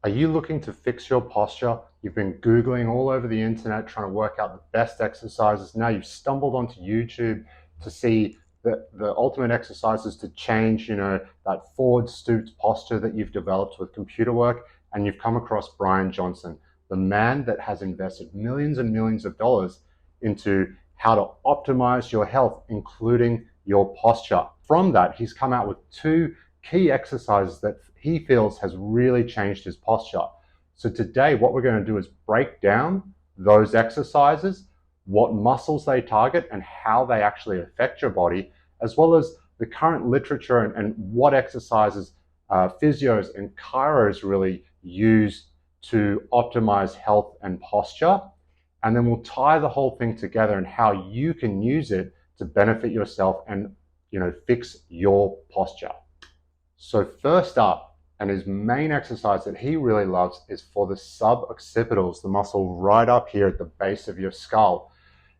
Are you looking to fix your posture? You've been Googling all over the internet trying to work out the best exercises. Now you've stumbled onto YouTube to see the ultimate exercises to change, that forward stooped posture that you've developed with computer work, and you've come across Bryan Johnson, the man that has invested millions and millions of dollars into how to optimize your health, including your posture. From that, he's come out with two key exercises that he feels has really changed his posture. So today, what we're going to do is break down those exercises, what muscles they target, and how they actually affect your body, as well as the current literature and what exercises physios and chiros really use to optimize health and posture. And then we'll tie the whole thing together and how you can use it to benefit yourself and fix your posture. So first up, and his main exercise that he really loves is for the suboccipitals, the muscle right up here at the base of your skull.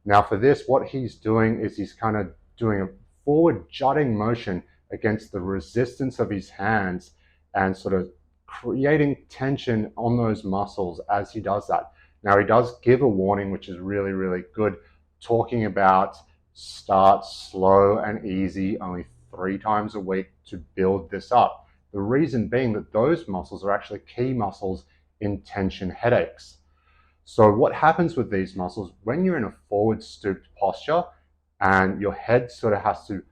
Now for this, what he's doing is he's kind of doing a forward jutting motion against the resistance of his hands and sort of creating tension on those muscles as he does that. Now he does give a warning, which is really, really good, talking about start slow and easy, only 3 times a week to build this up. The reason being that those muscles are actually key muscles in tension headaches. So what happens with these muscles, when you're in a forward stooped posture and your head sort of has to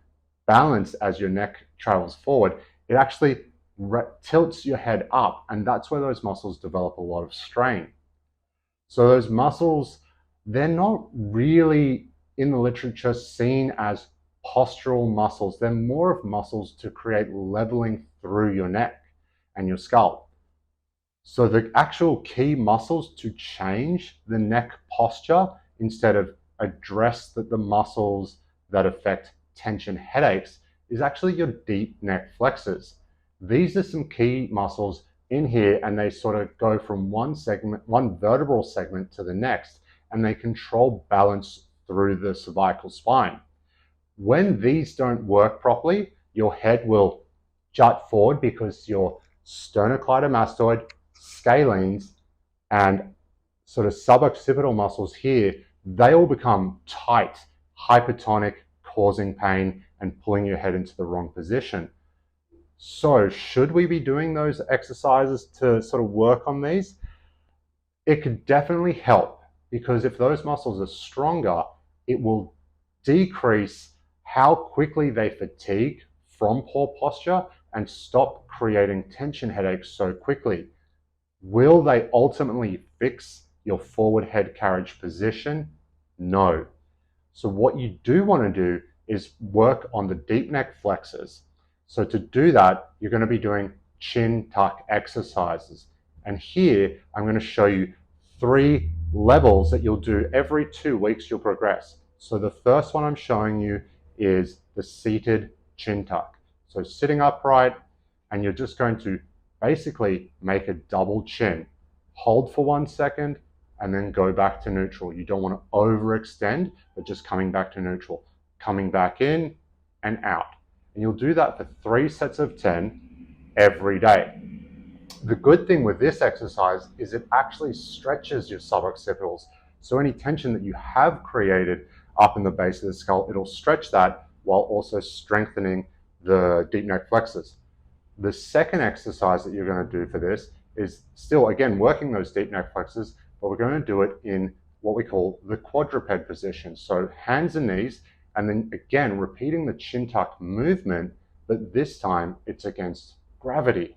balance as your neck travels forward, it actually tilts your head up, and that's where those muscles develop a lot of strain. So those muscles, they're not really in the literature seen as postural muscles. They're more of muscles to create leveling through your neck and your skull. So the actual key muscles to change the neck posture instead of address the muscles that affect tension headaches is actually your deep neck flexors. These are some key muscles in here, and they sort of go from one vertebral segment to the next, and they control balance through the cervical spine. When these don't work properly, your head will jut forward because your sternocleidomastoid, scalenes, and sort of suboccipital muscles here, they all become tight, hypertonic, causing pain and pulling your head into the wrong position. So should we be doing those exercises to sort of work on these? It could definitely help, because if those muscles are stronger, it will decrease how quickly they fatigue from poor posture and stop creating tension headaches so quickly. Will they ultimately fix your forward head carriage position? No. So what you do want to do is work on the deep neck flexors. So to do that, you're going to be doing chin tuck exercises. And here, I'm going to show you 3 levels that you'll do every 2 weeks. You'll progress. So the first one I'm showing you is the seated chin tuck. So sitting upright, and you're just going to basically make a double chin. Hold for 1 second, and then go back to neutral. You don't want to overextend, but just coming back to neutral. Coming back in and out. And you'll do that for 3 sets of 10 every day. The good thing with this exercise is it actually stretches your suboccipitals. So any tension that you have created up in the base of the skull, it'll stretch that while also strengthening the deep neck flexors. The second exercise that you're going to do for this is still, again, working those deep neck flexors, but we're going to do it in what we call the quadruped position. So hands and knees, and then again, repeating the chin tuck movement, but this time it's against gravity.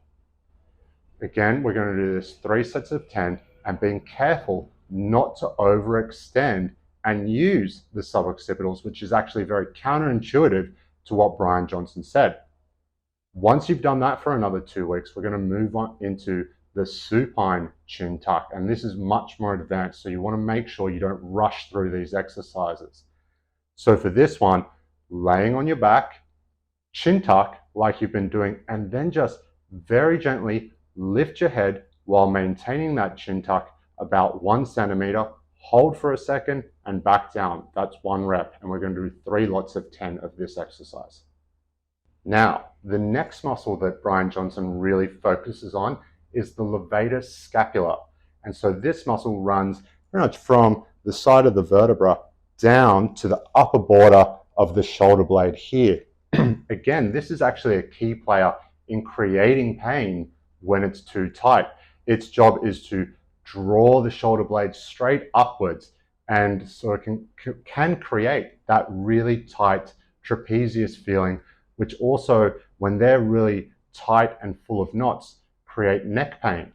Again, we're going to do this 3 sets of 10, and being careful not to overextend and use the suboccipitals, which is actually very counterintuitive to what Bryan Johnson said. Once you've done that for another 2 weeks, we're going to move on into the supine chin tuck, and this is much more advanced, so you want to make sure you don't rush through these exercises. So for this one, laying on your back, chin tuck like you've been doing, and then just very gently lift your head while maintaining that chin tuck about 1 centimeter, hold for a second, and back down. That's 1 rep, and we're going to do 3 lots of 10 of this exercise. Now, the next muscle that Bryan Johnson really focuses on is the levator scapula. And so this muscle runs pretty much from the side of the vertebra down to the upper border of the shoulder blade here. Again, this is actually a key player in creating pain when it's too tight. Its job is to draw the shoulder blade straight upwards, and so it can create that really tight trapezius feeling, which also, when they're really tight and full of knots, create neck pain.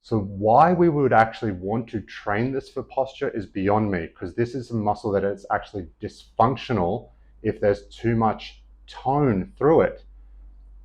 So why we would actually want to train this for posture is beyond me, because this is a muscle that is actually dysfunctional if there's too much tone through it.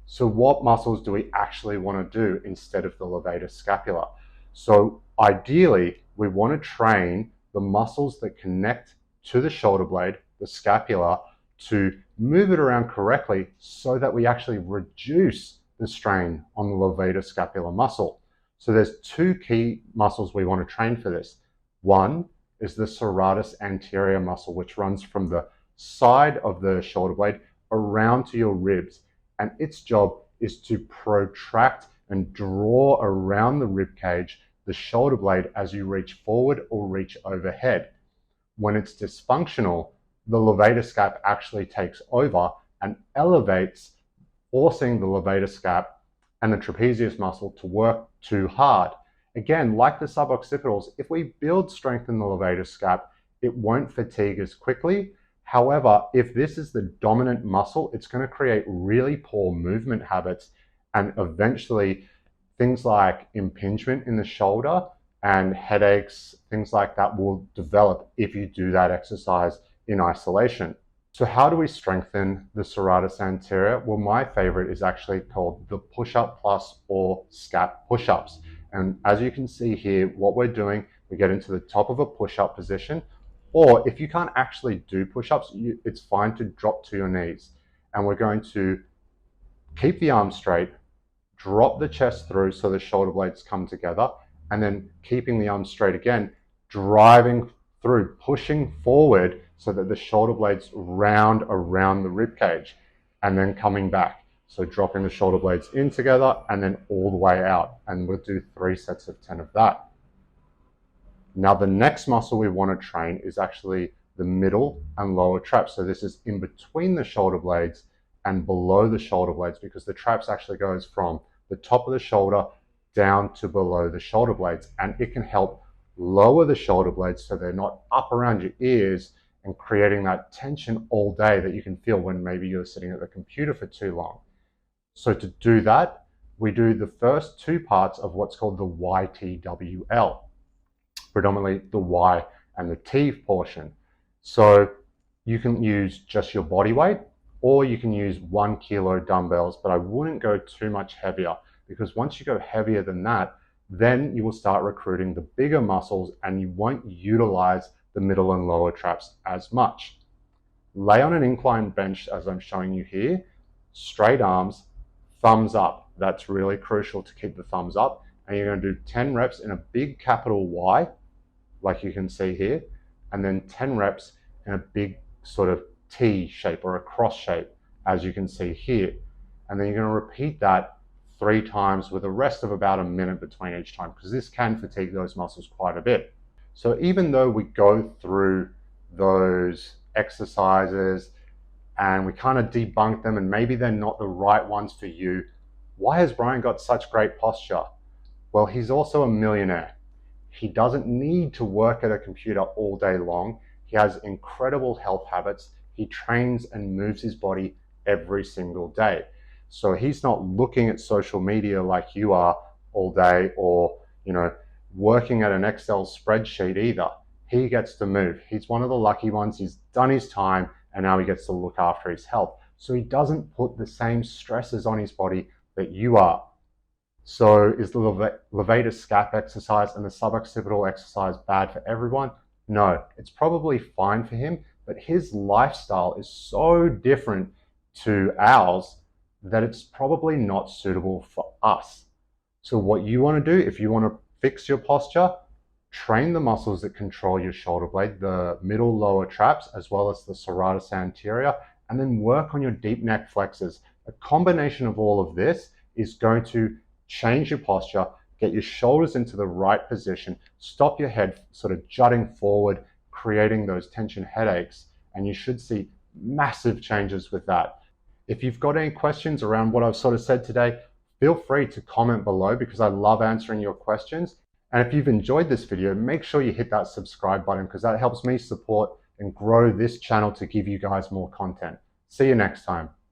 So what muscles do we actually want to do instead of the levator scapula? So ideally, we want to train the muscles that connect to the shoulder blade, the scapula, to move it around correctly so that we actually reduce the strain on the levator scapular muscle. So there's two key muscles we want to train for this. One is the serratus anterior muscle, which runs from the side of the shoulder blade around to your ribs. And its job is to protract and draw around the rib cage, the shoulder blade, as you reach forward or reach overhead. When it's dysfunctional, the levator scap actually takes over and elevates, forcing the levator scap and the trapezius muscle to work too hard. Again, like the suboccipitals, if we build strength in the levator scap, it won't fatigue as quickly. However, if this is the dominant muscle, it's going to create really poor movement habits, and eventually things like impingement in the shoulder and headaches, things like that will develop if you do that exercise in isolation. So how do we strengthen the serratus anterior? Well, my favorite is actually called the push-up plus or scap push-ups. And as you can see here, what we're doing, we get into the top of a push-up position, or if you can't actually do push-ups, it's fine to drop to your knees. And we're going to keep the arms straight, drop the chest through so the shoulder blades come together, and then keeping the arms straight again, driving through, pushing forward so that the shoulder blades round around the rib cage, and then coming back. So dropping the shoulder blades in together and then all the way out. And we'll do 3 sets of 10 of that. Now the next muscle we want to train is actually the middle and lower traps. So this is in between the shoulder blades and below the shoulder blades, because the traps actually goes from the top of the shoulder down to below the shoulder blades, and it can help lower the shoulder blades so they're not up around your ears and creating that tension all day that you can feel when maybe you're sitting at the computer for too long. So to do that, we do the first 2 parts of what's called the YTWL, predominantly the Y and the T portion. So you can use just your body weight, or you can use 1 kilo dumbbells, but I wouldn't go too much heavier, because once you go heavier than that, then you will start recruiting the bigger muscles and you won't utilize the middle and lower traps as much. Lay on an inclined bench as I'm showing you here, straight arms, thumbs up. That's really crucial to keep the thumbs up. And you're going to do 10 reps in a big capital Y, like you can see here, and then 10 reps in a big sort of T shape or a cross shape, as you can see here. And then you're going to repeat that 3 times with a rest of about a minute between each time, because this can fatigue those muscles quite a bit. So even though we go through those exercises and we kind of debunk them and maybe they're not the right ones for you, why has Bryan got such great posture? Well, he's also a millionaire. He doesn't need to work at a computer all day long. He has incredible health habits. He trains and moves his body every single day. So he's not looking at social media like you are all day, or, working at an Excel spreadsheet either. He gets to move. He's one of the lucky ones. He's done his time and now he gets to look after his health. So he doesn't put the same stresses on his body that you are. So is the levator scap exercise and the suboccipital exercise bad for everyone? No, it's probably fine for him, but his lifestyle is so different to ours that it's probably not suitable for us. So what you want to do, if you want to fix your posture, train the muscles that control your shoulder blade, the middle lower traps, as well as the serratus anterior, and then work on your deep neck flexors. A combination of all of this is going to change your posture, get your shoulders into the right position, stop your head sort of jutting forward, creating those tension headaches, and you should see massive changes with that. If you've got any questions around what I've sort of said today, feel free to comment below because I love answering your questions. And if you've enjoyed this video, make sure you hit that subscribe button because that helps me support and grow this channel to give you guys more content. See you next time.